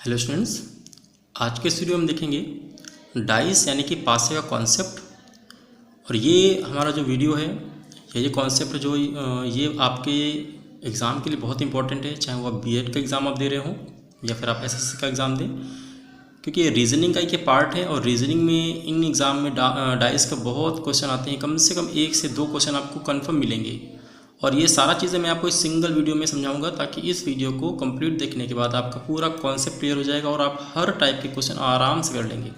Hello students, आज के इस वीडियो में देखेंगे डाइस यानी कि पासे का कॉन्सेप्ट। और ये हमारा जो वीडियो है ये कॉन्सेप्ट जो ये आपके एग्ज़ाम के लिए बहुत इंपॉर्टेंट है, चाहे वो आप बीएड का एग्ज़ाम आप दे रहे हो या फिर आप एसएससी का एग्ज़ाम दें, क्योंकि ये रीजनिंग का एक पार्ट है। और रीजनिंग में इन एग्ज़ाम में डाइस का बहुत क्वेश्चन आते हैं, कम से कम 1 से 2 क्वेश्चन आपको कन्फर्म मिलेंगे। और ये सारा चीज़ें मैं आपको इस सिंगल वीडियो में समझाऊंगा, ताकि इस वीडियो को कंप्लीट देखने के बाद आपका पूरा कॉन्सेप्ट क्लियर हो जाएगा और आप हर टाइप के क्वेश्चन आराम से कर लेंगे।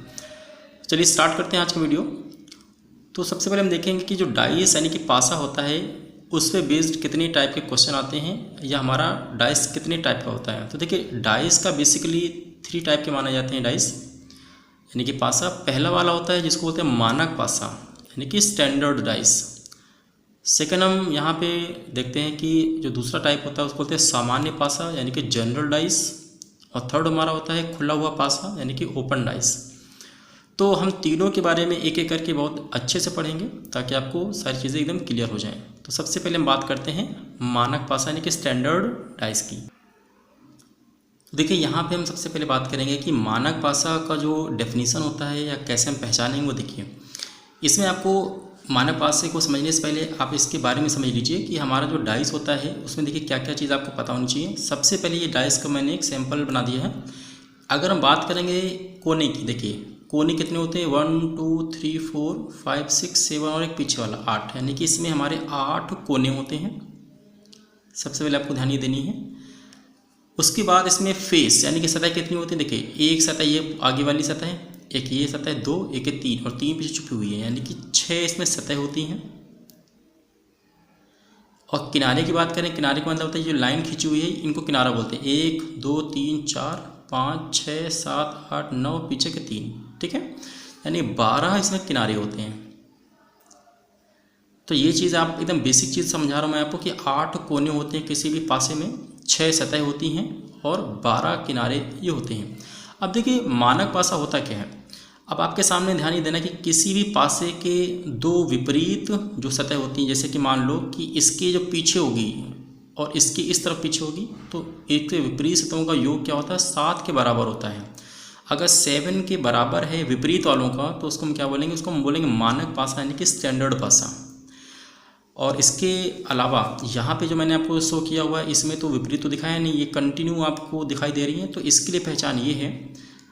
चलिए स्टार्ट करते हैं आज का वीडियो। तो सबसे पहले हम देखेंगे कि जो डाइस यानी कि पासा होता है उस पर बेस्ड कितने टाइप के क्वेश्चन आते हैं, या हमारा डाइस कितने टाइप का होता है। तो देखिए, डाइस का बेसिकली 3 टाइप के माने जाते हैं डाइस यानी कि पासा। पहला वाला होता है जिसको बोलते हैं मानक पासा यानी कि स्टैंडर्ड डाइस। सेकंड हम यहाँ पे देखते हैं कि जो दूसरा टाइप होता है उसको बोलते हैं सामान्य पासा यानी कि जनरल डाइस। और थर्ड हमारा होता है खुला हुआ पासा यानी कि ओपन डाइस। तो हम तीनों के बारे में एक एक करके बहुत अच्छे से पढ़ेंगे ताकि आपको सारी चीज़ें एकदम क्लियर हो जाएं। तो सबसे पहले हम बात करते हैं मानक पासा यानी कि स्टैंडर्ड डाइस की। देखिए, यहाँ पे हम सबसे पहले बात करेंगे कि मानक पासा का जो डेफिनीसन होता है या कैसे हम पहचानेंगे वो देखिए। इसमें आपको मानक पासे को समझने से पहले आप इसके बारे में समझ लीजिए कि हमारा जो डाइस होता है उसमें देखिए क्या क्या चीज़ आपको पता होनी चाहिए। सबसे पहले ये डाइस का मैंने एक सैंपल बना दिया है। अगर हम बात करेंगे कोने की, देखिए कोने कितने होते हैं 1 2 3 4 5 6 7 और एक पीछे वाला 8, यानी कि इसमें हमारे 8 कोने होते हैं। सबसे पहले आपको ध्यान ये देनी है। उसके बाद इसमें फेस यानी कि सतह कितनी होती है। देखिए, एक सतह ये आगे वाली सतह है, एक ये सतह 2, एक 3 और 3 पीछे छुपी हुई है, यानी कि 6 इसमें सतह होती हैं। और किनारे की बात करें, किनारे का मतलब होता है जो लाइन खींची हुई है इनको किनारा बोलते हैं। 1 2 3 4 5 6 7 8 9 पीछे के 3, ठीक है, यानी 12 इसमें किनारे होते हैं। तो ये चीज़ आप एकदम बेसिक चीज़ समझा रहा हूँ मैं आपको कि 8 कोने होते हैं किसी भी पासे में, 6 सतह होती हैं और 12 किनारे ये होते हैं। अब देखिए, मानक पासा होता क्या है। अब आपके सामने ध्यान ये देना कि किसी भी पासे के 2 विपरीत जो सतह होती हैं, जैसे कि मान लो कि इसके जो पीछे होगी और इसकी इस तरफ पीछे होगी, तो एक के विपरीत सतहों का योग क्या होता है, 7 के बराबर होता है। अगर 7 के बराबर है विपरीत वालों का तो उसको हम क्या बोलेंगे, उसको हम बोलेंगे मानक पासा यानी कि स्टैंडर्ड पासा। और इसके अलावा यहाँ पे जो मैंने आपको शो किया हुआ है इसमें तो विपरीत तो दिखाया नहीं, ये कंटिन्यू आपको दिखाई दे रही है। तो इसके लिए पहचान ये है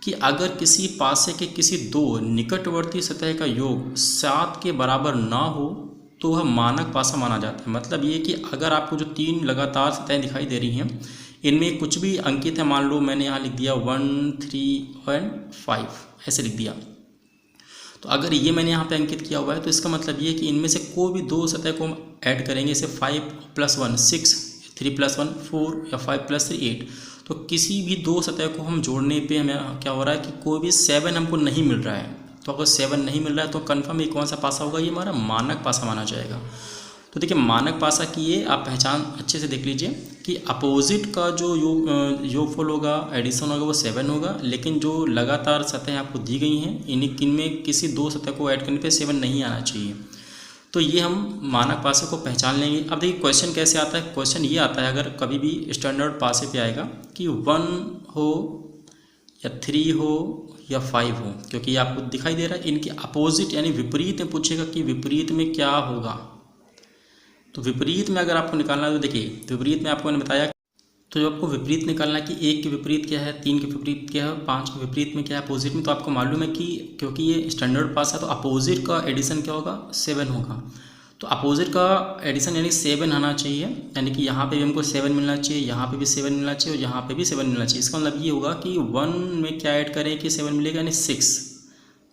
कि अगर किसी पासे के किसी 2 निकटवर्ती सतह का योग 7 के बराबर ना हो तो वह मानक पासा माना जाता है। मतलब ये कि अगर आपको जो 3 लगातार सतहें दिखाई दे रही हैं इनमें कुछ भी अंकित है, मान लो मैंने यहाँ लिख दिया 1 3 और 5 ऐसे लिख दिया, तो अगर ये मैंने यहाँ पे अंकित किया हुआ है तो इसका मतलब ये है कि इनमें से कोई भी 2 सतह को हम ऐड करेंगे, जैसे 5 + 1 6, 3 + 1 4 या 5 + 3 8, तो किसी भी 2 सतह को हम जोड़ने पे हमें क्या हो रहा है कि कोई भी 7 हमको नहीं मिल रहा है। तो अगर 7 नहीं मिल रहा है तो कन्फर्म ये कौन सा पासा होगा, ये हमारा मानक पासा माना जाएगा। तो देखिए, मानक पासा की ये आप पहचान अच्छे से देख लीजिए कि अपोजिट का जो योगफल होगा, एडिशन होगा, वो 7 होगा, लेकिन जो लगातार सतह आपको दी गई हैं इनमें किसी 2 सतह को ऐड करने पे 7 नहीं आना चाहिए। तो ये हम मानक पासे को पहचान लेंगे। अब देखिए क्वेश्चन कैसे आता है। क्वेश्चन ये आता है, अगर कभी भी स्टैंडर्ड पासे पे आएगा कि 1 हो या 3 हो या 5 हो, क्योंकि ये आपको दिखाई दे रहा है इनके अपोजिट यानी विपरीत में पूछेगा कि विपरीत में क्या होगा। तो विपरीत में अगर आपको निकालना है तो देखिए, विपरीत में आपको मैंने बताया, तो जो आपको विपरीत निकालना है कि 1 के विपरीत क्या है, 3 के विपरीत क्या है, 5 के विपरीत में क्या है अपोजिट में, तो आपको मालूम है कि क्योंकि ये स्टैंडर्ड पास है तो अपोजिट का एडिशन क्या होगा, 7 होगा। तो अपोजिट का एडिशन यानी 7 आना चाहिए, यानी कि यहाँ पे भी हमको 7 मिलना चाहिए, यहाँ पे भी 7 मिलना चाहिए और यहाँ पे भी 7 मिलना चाहिए। इसका मतलब ये होगा कि 1 में क्या ऐड करें कि 7 मिलेगा, यानी 6।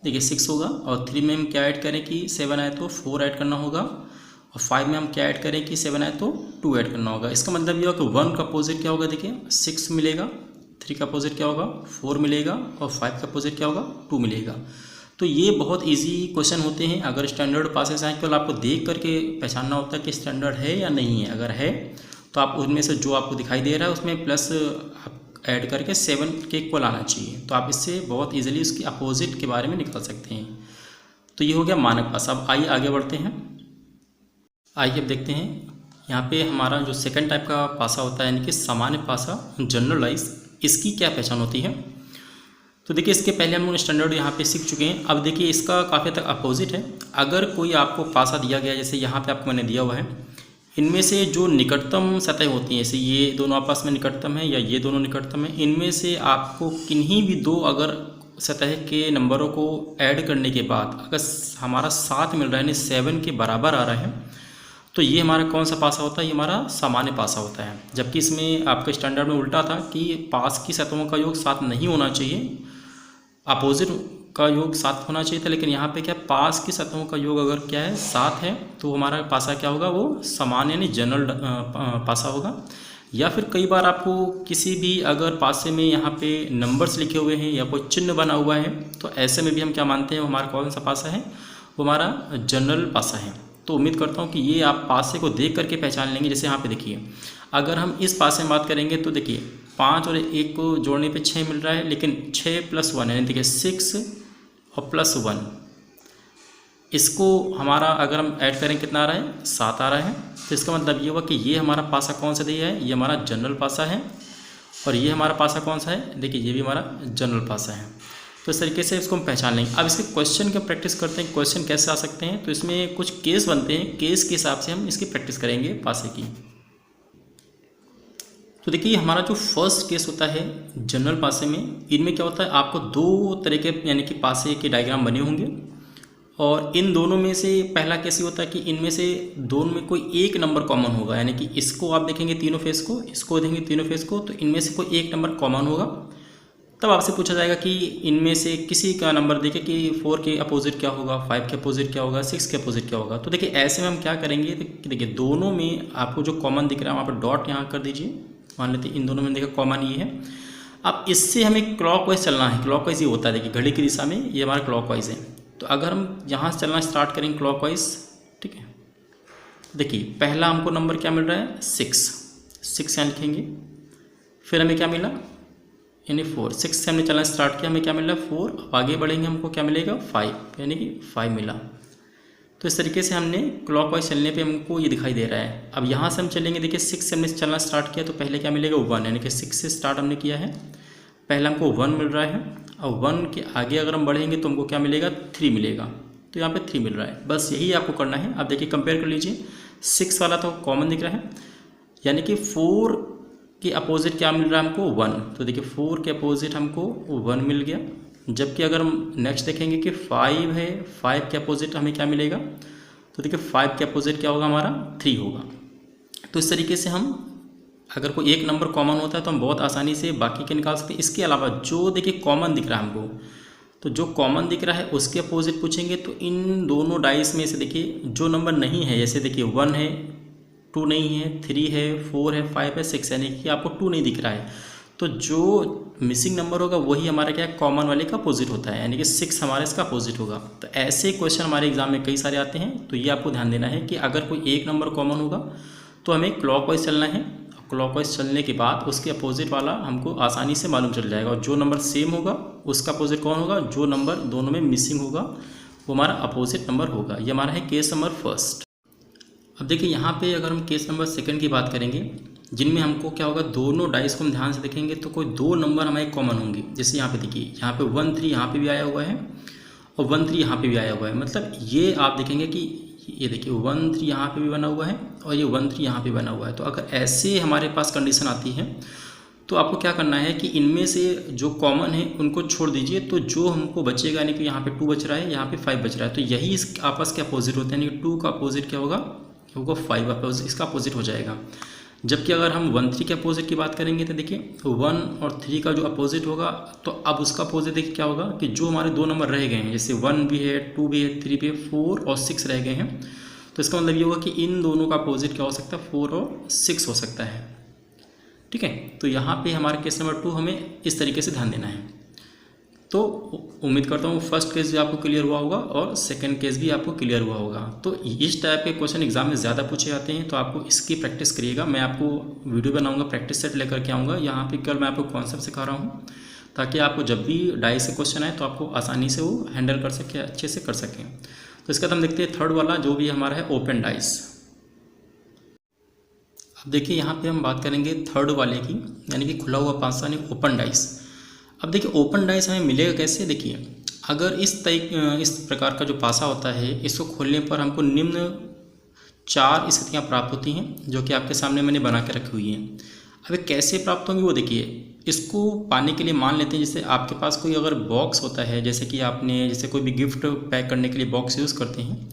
देखिए 6 होगा, और 3 में हम क्या ऐड करें कि 7 आए तो 4 ऐड करना होगा, और 5 में हम क्या ऐड करें कि 7 आए तो 2 ऐड करना होगा। इसका मतलब ये होगा कि 1 का अपोजिट क्या होगा, देखिए 6 मिलेगा, 3 का अपोजिट क्या होगा 4 मिलेगा, और 5 का अपोजिट क्या होगा 2 मिलेगा। तो ये बहुत इजी क्वेश्चन होते हैं। अगर स्टैंडर्ड पासेस आए केवल आपको देख करके पहचानना होता है कि स्टैंडर्ड है या नहीं है। अगर है तो आप उनमें से जो आपको दिखाई दे रहा है उसमें प्लस आप ऐड करके 7 के इक्वल आना चाहिए, तो आप इससे बहुत ईजिली उसकी अपोजिट के बारे में निकाल सकते हैं। तो ये हो गया मानक पासा। अब आइए आगे बढ़ते हैं। आइए अब देखते हैं यहाँ पे हमारा जो सेकंड टाइप का पासा होता है यानी कि सामान्य पासा, जनरलाइज। इसकी क्या पहचान होती है। तो देखिए इसके पहले हम लोग स्टैंडर्ड यहाँ पे सीख चुके हैं। अब देखिए इसका काफ़ी तक अपोजिट है। अगर कोई आपको पासा दिया गया, जैसे यहाँ पे आपको मैंने दिया हुआ है, इनमें से जो निकटतम सतह होती हैं, जैसे ये दोनों आपस में निकटतम है या ये दोनों निकटतम है, इनमें से आपको किन्हीं भी दो अगर सतह के नंबरों को ऐड करने के बाद अगर हमारा 7 मिल रहा है, यानी 7 के बराबर आ रहा है, तो ये हमारा कौन सा पासा होता है, ये हमारा सामान्य पासा होता है। जबकि इसमें आपके स्टैंडर्ड में उल्टा था कि पास की सतहों का योग 7 नहीं होना चाहिए, अपोजिट का योग 7 होना चाहिए था। लेकिन यहाँ पे क्या, पास की सतहों का योग अगर क्या है 7 है, तो हमारा पासा क्या होगा, वो सामान्य यानी जनरल पासा होगा। या फिर कई बार आपको किसी भी अगर पासे में यहाँ पे नंबर्स लिखे हुए हैं या कोई चिन्ह बना हुआ है, तो ऐसे में भी हम क्या मानते हैं, वो हमारा कौन सा पासा है, वो हमारा जनरल पासा है। तो उम्मीद करता हूँ कि ये आप पासे को देख करके पहचान लेंगे। जैसे यहाँ पे देखिए, अगर हम इस पासे में बात करेंगे तो देखिए 5 और 1 को जोड़ने पे 6 मिल रहा है, लेकिन 6 + 1 यानी देखिए 6 और +1, इसको हमारा अगर हम ऐड करें कितना आ रहा है, 7 आ रहा है। तो इसका मतलब ये हुआ कि ये हमारा पासा कौन सा दिया है, ये हमारा जनरल पासा है। और ये हमारा पासा कौन सा है, देखिए ये भी हमारा जनरल पासा है। तो इस तरीके से इसको हम पहचान लेंगे। अब इसके क्वेश्चन की प्रैक्टिस करते हैं, क्वेश्चन कैसे आ सकते हैं। तो इसमें कुछ केस बनते हैं, केस के हिसाब से हम इसकी प्रैक्टिस करेंगे पासे की। तो देखिए हमारा जो फर्स्ट केस होता है जनरल पासे में, इनमें क्या होता है, आपको दो तरह के यानी कि पासे के डायग्राम बने होंगे। और इन दोनों में से पहला केस ये होता है कि इनमें से दोनों में कोई एक नंबर कॉमन होगा, यानी कि इसको आप देखेंगे तीनों फेस को, इसको देखेंगे तीनों फेस को, तो इनमें से कोई एक नंबर कॉमन होगा। तब आपसे पूछा जाएगा कि इनमें से किसी का नंबर देखें कि 4 के अपोजिट क्या होगा, 5 के अपोजिट क्या होगा, 6 के अपोजिट क्या होगा। तो देखिए ऐसे में हम क्या करेंगे, देखिए दोनों में आपको जो कॉमन दिख रहा है वहाँ पर डॉट यहाँ कर दीजिए। मान लेते हैं इन दोनों में देखिए कॉमन ये है। अब इससे हमें क्लॉकवाइज चलना है। क्लॉकवाइज ये होता है, देखिए घड़ी की दिशा में ये हमारा क्लॉकवाइज है। तो अगर हम यहाँ से चलना स्टार्ट करेंगे क्लॉकवाइज, ठीक है, देखिए पहला हमको नंबर क्या मिल रहा है, 6 यहाँ लिखेंगे। फिर हमें क्या मिला, यानी 4, 6 से हमने चलना स्टार्ट किया, हमें क्या मिला 4। अब आगे बढ़ेंगे हमको क्या मिलेगा 5, यानी कि 5 मिला। तो इस तरीके से हमने क्लॉकवाइज चलने पे हमको ये दिखाई दे रहा है। अब यहाँ से हम चलेंगे, देखिए 6 से हमने चलना स्टार्ट किया, तो पहले क्या मिलेगा 1, यानी कि 6 से स्टार्ट हमने किया है, पहला हमको 1 मिल रहा है। अब 1 के आगे अगर हम बढ़ेंगे तो हमको क्या मिलेगा 3 मिलेगा। तो यहाँ पे 3 मिल रहा है, बस यही आपको करना है। अब देखिए कंपेयर कर लीजिए, 6 वाला तो कॉमन दिख रहा है, यानी कि 4 के अपोजिट क्या मिल रहा है हमको 1। तो देखिए 4 के अपोजिट हमको 1 मिल गया। जबकि अगर हम नेक्स्ट देखेंगे कि 5 है, 5 के अपोजिट हमें क्या मिलेगा, तो देखिए 5 के अपोजिट क्या होगा हमारा 3 होगा। तो इस तरीके से हम अगर कोई एक नंबर कॉमन होता है तो हम बहुत आसानी से बाकी के निकाल सकते हैं। इसके अलावा जो देखिए कॉमन दिख रहा है हमको, तो जो कॉमन दिख रहा है उसके अपोजिट पूछेंगे, तो इन दोनों डाइस में से देखिए जो नंबर नहीं है, जैसे देखिए 1 है, 2 नहीं है, 3 है, 4 है, 5 है, 6 यानी कि आपको 2 नहीं दिख रहा है, तो जो मिसिंग नंबर होगा वही हमारा क्या कॉमन वाले का अपोजिट होता है, यानी कि 6 हमारे इसका अपोजिट होगा। तो ऐसे क्वेश्चन हमारे एग्जाम में कई सारे आते हैं। तो ये आपको ध्यान देना है कि अगर कोई एक नंबर कॉमन होगा तो हमें क्लॉकवाइज चलना है। क्लॉकवाइज चलने के बाद उसके अपोजिट वाला हमको आसानी से मालूम चल जाएगा, और जो नंबर सेम होगा उसका अपोजिट कौन होगा, जो नंबर दोनों में मिसिंग होगा वो हमारा अपोजिट नंबर होगा। ये हमारा है केस नंबर फर्स्ट। अब देखिए यहाँ पे अगर हम केस नंबर सेकंड की बात करेंगे, जिनमें हमको क्या होगा, दोनों डाइस को हम ध्यान से देखेंगे तो कोई दो नंबर हमारे कॉमन होंगे। जैसे यहाँ पे देखिए, यहाँ पे 1 3 यहाँ पे भी आया हुआ है और 1 3 यहाँ पे भी आया हुआ है। मतलब ये आप देखेंगे कि ये देखिए 1 3 यहाँ पे भी बना हुआ है और ये 1 3 यहाँ पे बना हुआ है। तो अगर ऐसे हमारे पास कंडीशन आती है तो आपको क्या करना है कि इनमें से जो कॉमन है उनको छोड़ दीजिए, तो जो हमको बचेगा, यानी कि यहाँ पे 2 बच रहा है, यहाँ पे 5 बच रहा है, तो यही इस आपस के अपोजिट होते हैं। यानी कि 2 का अपोजिट क्या होगा, 5 इसका अपोजिट हो जाएगा। जबकि अगर हम 1 3 के अपोजिट की बात करेंगे तो देखिए 1 और 3 का जो अपोजिट होगा, तो अब उसका अपोजिट देखिए क्या होगा कि जो हमारे दो नंबर रह गए हैं, जैसे 1 भी है, 2 भी है, 3 भी है, 4 और 6 रह गए हैं, तो इसका मतलब ये होगा कि इन दोनों का अपोजिट क्या हो सकता है, 4 और 6 हो सकता है। ठीक है, तो यहाँ पे हमारे केस नंबर 2 हमें इस तरीके से ध्यान देना है। तो उम्मीद करता हूँ फर्स्ट केस भी आपको क्लियर हुआ होगा और सेकंड केस भी आपको क्लियर हुआ होगा। तो इस टाइप के क्वेश्चन एग्जाम में ज़्यादा पूछे जाते हैं, तो आपको इसकी प्रैक्टिस करिएगा। मैं आपको वीडियो बनाऊंगा, प्रैक्टिस सेट लेकर के आऊँगा। यहाँ पे कल मैं आपको कॉन्सेप्ट सिखा रहा हूँ, ताकि आपको जब भी डाइस से क्वेश्चन आए तो आपको आसानी से वो हैंडल कर सकें, अच्छे से कर सकें। तो इसका हम देखते हैं थर्ड वाला, जो भी हमारा है ओपन डाइस। अब देखिए यहाँ पे हम बात करेंगे थर्ड वाले की, यानी कि खुला हुआ पासा यानी ओपन डाइस। अब देखिए ओपन डाइस हमें मिलेगा कैसे, देखिए अगर इस प्रकार का जो पासा होता है इसको खोलने पर हमको निम्न 4 स्थितियाँ प्राप्त होती हैं, जो कि आपके सामने मैंने बना के रखी हुई हैं। अब ये कैसे प्राप्त होंगी वो देखिए, इसको पाने के लिए मान लेते हैं जैसे आपके पास कोई अगर बॉक्स होता है, जैसे कि आपने जैसे कोई भी गिफ्ट पैक करने के लिए बॉक्स यूज़ करते हैं,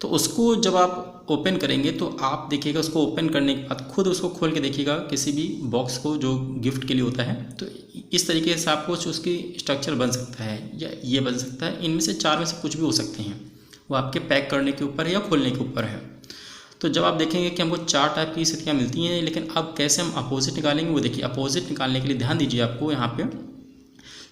तो उसको जब आप ओपन करेंगे तो आप देखिएगा उसको ओपन करने के बाद खुद उसको खोल के देखिएगा किसी भी बॉक्स को जो गिफ्ट के लिए होता है, तो इस तरीके से आपको उसकी स्ट्रक्चर बन सकता है या ये बन सकता है। इनमें से 4 में से कुछ भी हो सकते हैं, वो आपके पैक करने के ऊपर है या खोलने के ऊपर है। तो जब आप देखेंगे कि हमको 4 टाइप की स्थितियाँ मिलती हैं, लेकिन अब कैसे हम अपोजिट निकालेंगे वो देखिए। अपोजिट निकालने के लिए ध्यान दीजिए आपको यहाँ पे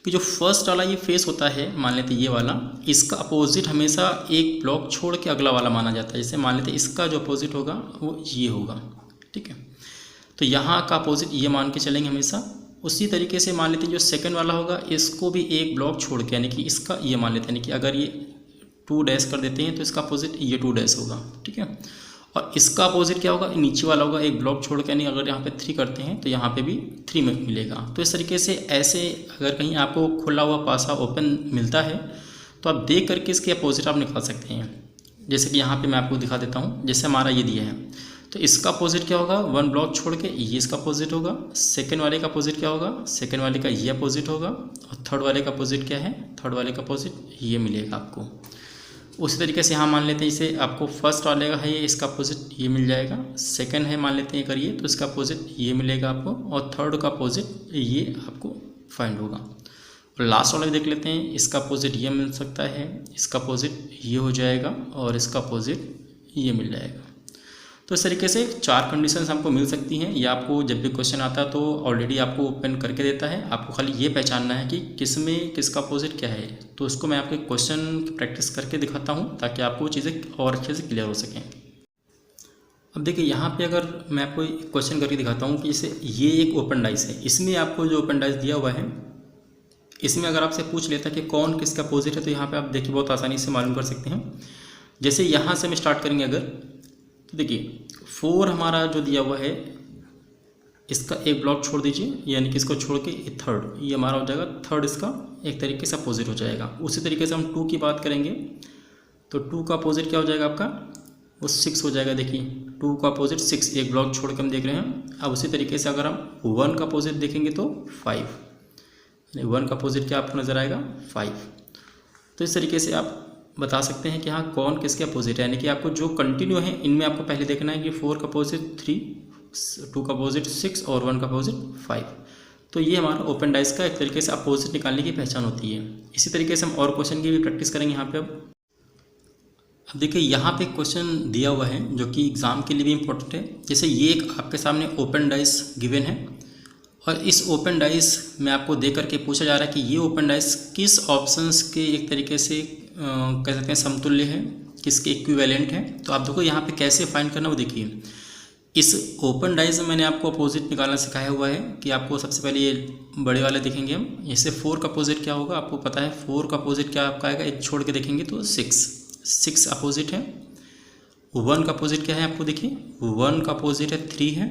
कि जो फर्स्ट वाला ये फेस होता है, मान लेते ये वाला, इसका अपोजिट हमेशा एक ब्लॉक छोड़ के अगला वाला माना जाता है। जैसे मान लेते इसका जो अपोजिट होगा वो ये होगा, ठीक है। तो यहाँ का अपोजिट ये मान के चलेंगे हमेशा। उसी तरीके से मान लेते हैं जो सेकंड वाला होगा इसको भी एक ब्लॉक छोड़ के, यानी कि इसका ये मान लेते हैं, यानी कि अगर ये 2 डैश कर देते हैं तो इसका अपोजिट ये 2 डैश होगा, ठीक है। और इसका अपोजिट क्या होगा, नीचे वाला होगा एक ब्लॉक छोड़ के, यानी अगर यहाँ पे 3 करते हैं तो यहाँ पे भी 3 में मिलेगा। तो इस तरीके से ऐसे अगर कहीं आपको खुला हुआ पासा ओपन मिलता है तो आप देख करके इसके अपोजिट आप निकाल सकते हैं। जैसे कि यहाँ पे मैं आपको दिखा देता हूँ, जैसे हमारा ये दिया है तो इसका अपोजिट क्या होगा, 1 ब्लॉक छोड़ के ये इसका अपोजिट होगा। सेकेंड वाले का अपोजिट क्या होगा, सेकेंड वाले का ये अपोजिट होगा। और थर्ड वाले का अपोजिट क्या है, थर्ड वाले का अपोजिट ये मिलेगा आपको। उसी तरीके से यहाँ मान लेते हैं इसे, आपको फर्स्ट वाले का है ये, इसका अपोजिट ये मिल जाएगा। सेकंड है मान लेते हैं करिए तो इसका अपोजिट ये मिलेगा आपको, और थर्ड का अपोजिट ये आपको फाइंड होगा। और लास्ट वाला भी देख लेते हैं, इसका अपोजिट ये मिल सकता है, इसका अपोजिट ये हो जाएगा और इसका अपोजिट ये मिल जाएगा। तो इस तरीके से 4 कंडीशंस हमको मिल सकती हैं। ये आपको जब भी क्वेश्चन आता है तो ऑलरेडी आपको ओपन करके देता है, आपको खाली ये पहचानना है कि किस में किसका अपोजिट क्या है। तो उसको मैं आपके क्वेश्चन की प्रैक्टिस करके दिखाता हूँ ताकि आपको चीज़ें और अच्छे से क्लियर हो सकें। अब देखिए यहाँ पे अगर मैं आपको एक क्वेश्चन करके दिखाता हूँ कि जैसे ये एक ओपन डाइस है, इसमें आपको जो ओपन डाइस दिया हुआ है इसमें अगर आपसे पूछ लेता है कि कौन किसका अपोजिट है, तो यहाँ पर आप देखिए बहुत आसानी से मालूम कर सकते हैं। जैसे यहाँ से हम स्टार्ट करेंगे अगर, तो देखिए 4 हमारा जो दिया हुआ है इसका एक ब्लॉक छोड़ दीजिए, यानी कि इसको छोड़ के थर्ड ये हमारा हो जाएगा, थर्ड इसका एक तरीके से अपोजिट हो जाएगा। उसी तरीके से हम 2 की बात करेंगे तो 2 का अपोजिट क्या हो जाएगा आपका, वो 6 हो जाएगा। देखिए 2 का अपोजिट 6, एक ब्लॉक छोड़ के हम देख रहे हैं। अब उसी तरीके से अगर हम 1 का अपोजिट देखेंगे तो 5, यानी 1 का अपोजिट क्या आपको नज़र आएगा, 5। तो इस तरीके से आप बता सकते हैं कि हाँ कौन किसके अपोजिट है, यानी कि आपको जो कंटिन्यू है इनमें आपको पहले देखना है कि 4 का अपोजिट 3, 2 का अपोजिट 6 और 1 का अपोजिट 5। तो ये हमारा ओपन डाइस का एक तरीके से अपोजिट निकालने की पहचान होती है। इसी तरीके से हम और क्वेश्चन की भी प्रैक्टिस करेंगे यहाँ पे। अब देखिए यहाँ पे क्वेश्चन दिया हुआ है जो कि एग्ज़ाम के लिए भी इम्पोर्टेंट है। जैसे ये एक आपके सामने ओपन डाइस गिवन है और इस ओपन डाइस में आपको दे करके पूछा जा रहा है कि ये ओपन डाइस किस ऑप्शंस के एक तरीके से कह सकते हैं समतुल्य है, किसके इक्विवेलेंट है। तो आप देखो यहाँ पे कैसे फाइंड करना वो देखिए। इस ओपन डाइस में मैंने आपको अपोजिट निकालना सिखाया हुआ है कि आपको सबसे पहले ये बड़े वाले देखेंगे हम। जैसे 4 का अपोजिट क्या होगा आपको पता है, 4 का अपोजिट क्या आपका आएगा, एक छोड़ के देखेंगे तो 6 अपोजिट है। 1 का अपोजिट क्या है आपको देखिए, 1 का अपोजिट है 3 है।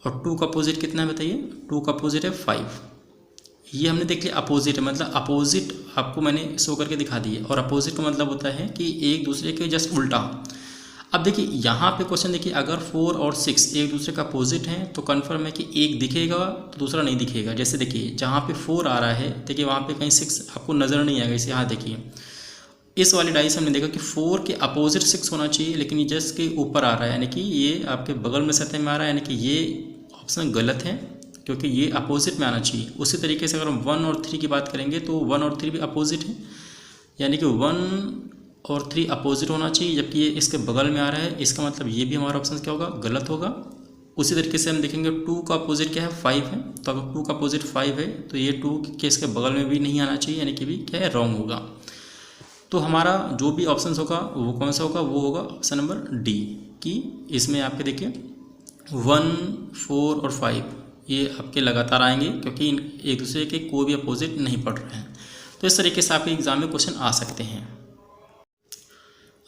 और 2 का अपोजिट कितना है बताइए, 2 का अपोजिट है 5। ये हमने देख लिया अपोजिट है, मतलब अपोजिट आपको मैंने शो करके दिखा दिए। और अपोजिट का मतलब होता है कि एक दूसरे के जस्ट उल्टा। अब देखिए यहाँ पे क्वेश्चन देखिए, अगर 4 और 6 एक दूसरे का अपोजिट हैं तो कन्फर्म है कि एक दिखेगा तो दूसरा नहीं दिखेगा। जैसे देखिए जहाँ पे 4 आ रहा है देखिए वहाँ पे कहीं 6 आपको नज़र नहीं आएगा। इसे यहाँ देखिए इस वाली डाइस हमने देखा कि 4 के अपोजिट 6 होना चाहिए, लेकिन ये जस्ट के ऊपर आ रहा है, यानी कि ये आपके बगल में सतह में आ रहा है, यानी कि ये ऑप्शन गलत है क्योंकि ये अपोजिट में आना चाहिए। उसी तरीके से अगर हम 1 और 3 की बात करेंगे तो 1 और 3 भी अपोजिट है, यानी कि 1 और 3 अपोजिट होना चाहिए, जबकि ये इसके बगल में आ रहा है। इसका मतलब ये भी हमारा ऑप्शन क्या होगा, गलत होगा। उसी तरीके से हम देखेंगे 2 का अपोजिट क्या है, 5 है। तो अगर 2 का अपोजिट 5 है तो ये 2 के इसके बगल में भी नहीं आना चाहिए, यानी कि भी क्या है, रॉन्ग होगा। तो हमारा जो भी ऑप्शन होगा वो कौन सा होगा, वो होगा ऑप्शन नंबर डी, कि इसमें आपके देखिए 1, 4 और 5 ये आपके लगातार आएंगे क्योंकि एक दूसरे के कोई भी अपोजिट नहीं पढ़ रहे हैं। तो इस तरीके से आपके एग्जाम में क्वेश्चन आ सकते हैं।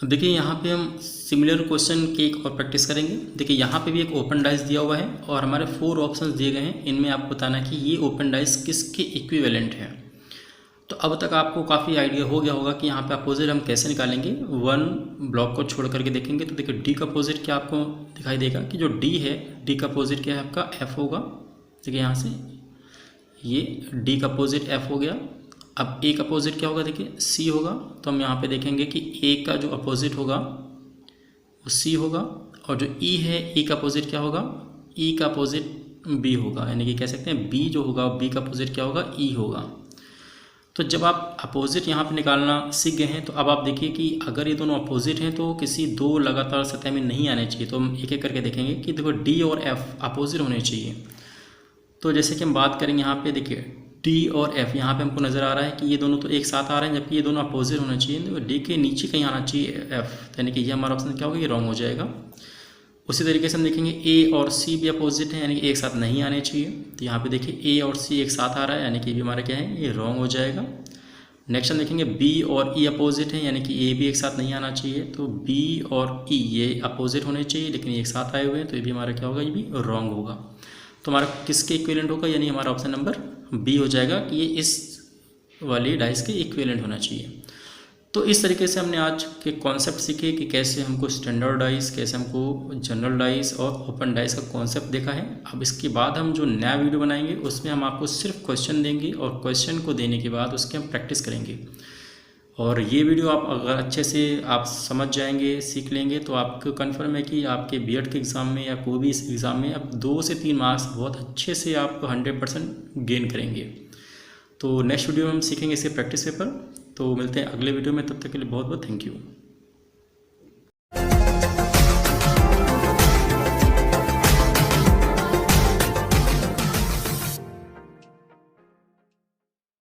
अब देखिए यहाँ पे हम सिमिलर क्वेश्चन की एक और प्रैक्टिस करेंगे। देखिए यहाँ पे भी एक ओपन डाइस दिया हुआ है और हमारे 4 ऑप्शंस दिए गए हैं। इनमें आपको बताना है कि ये ओपन डाइस किसके इक्विवेलेंट है। तो अब तक आपको काफ़ी आइडिया हो गया होगा कि यहाँ पे अपोजिट हम कैसे निकालेंगे। 1 ब्लॉक को छोड़ करके देखेंगे तो देखिए डी का अपोजिट क्या आपको दिखाई देगा कि जो डी है, डी का अपोजिट क्या है आपका एफ होगा। देखिए यहाँ से ये डी का अपोजिट एफ हो गया। अब ए का अपोजिट क्या होगा, देखिए सी होगा। तो हम यहाँ पे देखेंगे कि ए का जो अपोजिट होगा वो सी होगा और जो ई है ई का अपोजिट क्या होगा, ई का अपोजिट बी होगा। यानी कि कह सकते हैं बी जो होगा बी का अपोजिट क्या होगा, ई होगा। तो जब आप अपोजिट यहाँ पे निकालना सीख गए हैं तो अब आप देखिए कि अगर ये दोनों अपोजिट हैं तो किसी 2 लगातार सतह में नहीं आने चाहिए। तो हम एक एक करके देखेंगे कि देखो डी और एफ अपोजिट होने चाहिए। तो जैसे कि हम बात करेंगे यहाँ पे देखिए डी और एफ, यहाँ पे हमको नज़र आ रहा है कि ये दोनों तो एक साथ आ रहे हैं जबकि ये दोनों अपोजिट होने चाहिए। तो डी के नीचे कहीं आना चाहिए एफ, यानी कि ये हमारा ऑप्शन क्या होगा, ये रॉन्ग हो जाएगा। उसी तरीके से हम देखेंगे ए और सी भी अपोजिट है, यानी कि एक साथ नहीं आने चाहिए। तो यहाँ पे देखिए ए और सी एक साथ आ रहा है, यानी कि भी हमारा क्या है, ये रॉन्ग हो जाएगा। नेक्स्ट हम देखेंगे बी और ई अपोजिट है, यानी कि ए भी एक साथ नहीं आना चाहिए। तो बी और ई ये अपोजिट होने चाहिए लेकिन एक साथ आए हुए हैं, तो ये भी हमारा क्या होगा, ये भी रॉन्ग होगा। तो हमारा किसके इक्विवेलेंट होगा, यानी हमारा ऑप्शन नंबर बी हो जाएगा कि ये इस वाली डाइस के इक्विवेलेंट होना चाहिए। तो इस तरीके से हमने आज के कॉन्सेप्ट सीखे कि कैसे हमको स्टैंडर्ड डाइस, कैसे हमको जनरल डाइस और ओपन डाइस का कॉन्सेप्ट देखा है। अब इसके बाद हम जो नया वीडियो बनाएंगे उसमें हम आपको सिर्फ क्वेश्चन देंगे और क्वेश्चन को देने के बाद उसकी हम प्रैक्टिस करेंगे। और ये वीडियो आप अगर अच्छे से आप समझ जाएंगे, सीख लेंगे, तो आपको कन्फर्म है कि आपके बीएड के एग्ज़ाम में या कोई भी इस एग्ज़ाम में आप 2 से 3 मार्क्स बहुत अच्छे से आप 100% गेन करेंगे। तो नेक्स्ट वीडियो में हम सीखेंगे इसके प्रैक्टिस पेपर। तो मिलते हैं अगले वीडियो में, तब तक के लिए बहुत बहुत थैंक यू।